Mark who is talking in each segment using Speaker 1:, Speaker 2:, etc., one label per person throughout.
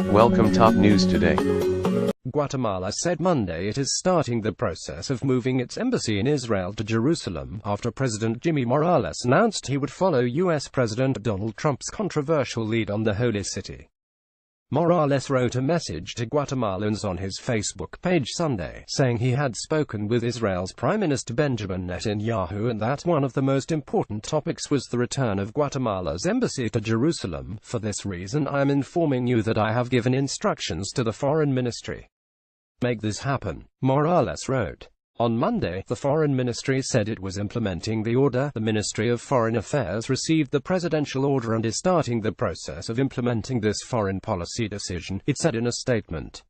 Speaker 1: Welcome top news today.
Speaker 2: Guatemala said Monday it is starting the process of moving its embassy in Israel to Jerusalem, after President Jimmy Morales announced he would follow U.S. President Donald Trump's controversial lead on the Holy City. Morales wrote a message to Guatemalans on his Facebook page Sunday, saying he had spoken with Israel's Prime Minister Benjamin Netanyahu and that one of the most important topics was the return of Guatemala's embassy to Jerusalem. For this reason I am informing you that I have given instructions to the Foreign Ministry. Make this happen, Morales wrote. On Monday, the Foreign Ministry said it was implementing the order. The Ministry of Foreign Affairs received the presidential order and is starting the process of implementing this foreign policy decision, it said in a statement.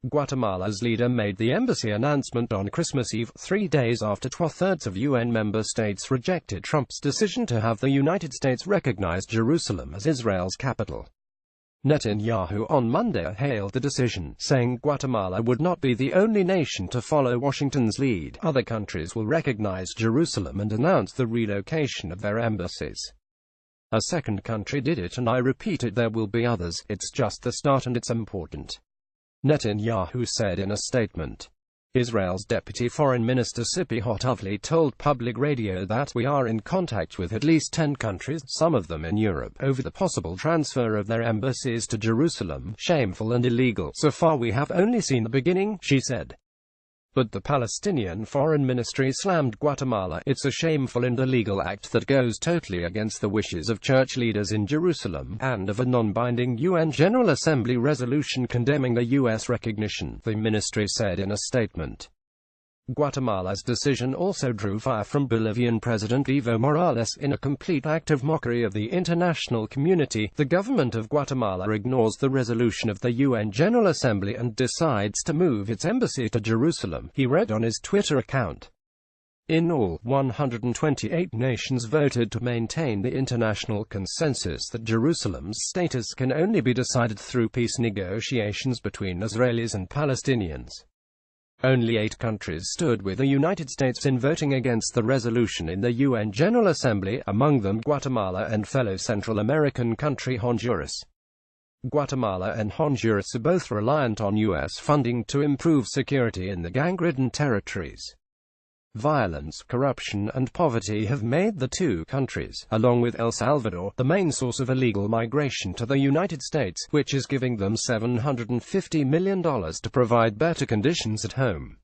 Speaker 2: Guatemala's leader made the embassy announcement on Christmas Eve, 3 days after 2/3 of UN member states rejected Trump's decision to have the United States recognize Jerusalem as Israel's capital. Netanyahu on Monday hailed the decision, saying Guatemala would not be the only nation to follow Washington's lead. Other countries will recognize Jerusalem and announce the relocation of their embassies. A second country did it and I repeat it, there will be others. It's just the start and it's important, Netanyahu said in a statement. Israel's Deputy Foreign Minister Tzipi Hotovely told public radio that we are in contact with at least 10 countries, some of them in Europe, over the possible transfer of their embassies to Jerusalem. Shameful and illegal. So far we have only seen the beginning, she said. But the Palestinian Foreign Ministry slammed Guatemala. It's a shameful and illegal act that goes totally against the wishes of church leaders in Jerusalem, and of a non-binding UN General Assembly resolution condemning the U.S. recognition, the ministry said in a statement. Guatemala's decision also drew fire from Bolivian President Evo Morales. In a complete act of mockery of the international community, the government of Guatemala ignores the resolution of the UN General Assembly and decides to move its embassy to Jerusalem, he wrote on his Twitter account. In all, 128 nations voted to maintain the international consensus that Jerusalem's status can only be decided through peace negotiations between Israelis and Palestinians. Only 8 countries stood with the United States in voting against the resolution in the UN General Assembly, among them Guatemala and fellow Central American country Honduras. Guatemala and Honduras are both reliant on U.S. funding to improve security in the gang-ridden territories. Violence, corruption and poverty have made the two countries, along with El Salvador, the main source of illegal migration to the United States, which is giving them $750 million to provide better conditions at home.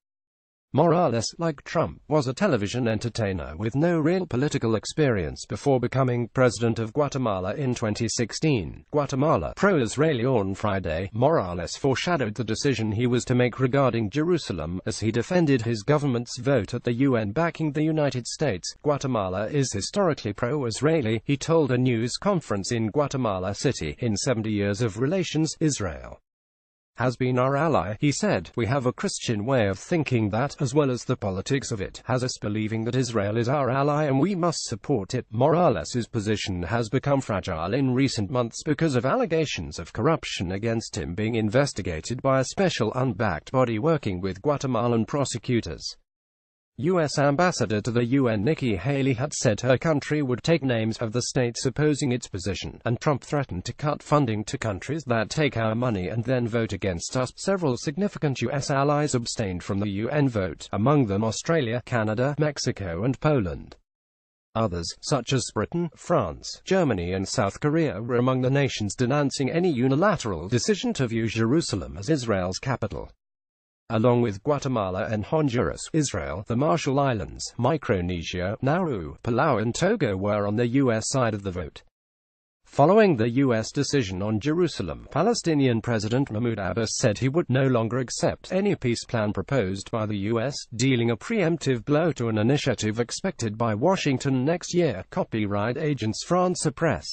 Speaker 2: Morales, like Trump, was a television entertainer with no real political experience before becoming president of Guatemala in 2016. Guatemala pro-Israeli. On Friday, Morales foreshadowed the decision he was to make regarding Jerusalem, as he defended his government's vote at the UN backing the United States. Guatemala is historically pro-Israeli, he told a news conference in Guatemala City. In 70 years of relations, Israel has been our ally, he said. We have a Christian way of thinking that, as well as the politics of it, has us believing that Israel is our ally and we must support it. Morales's position has become fragile in recent months because of allegations of corruption against him being investigated by a special unbacked body working with Guatemalan prosecutors. U.S. Ambassador to the UN Nikki Haley had said her country would take names of the states opposing its position, and Trump threatened to cut funding to countries that take our money and then vote against us. Several significant U.S. allies abstained from the UN vote, among them Australia, Canada, Mexico and Poland. Others, such as Britain, France, Germany and South Korea, were among the nations denouncing any unilateral decision to view Jerusalem as Israel's capital. Along with Guatemala and Honduras, Israel, the Marshall Islands, Micronesia, Nauru, Palau and Togo were on the U.S. side of the vote. Following the U.S. decision on Jerusalem, Palestinian President Mahmoud Abbas said he would no longer accept any peace plan proposed by the U.S., dealing a preemptive blow to an initiative expected by Washington next year. Copyright agents France Press.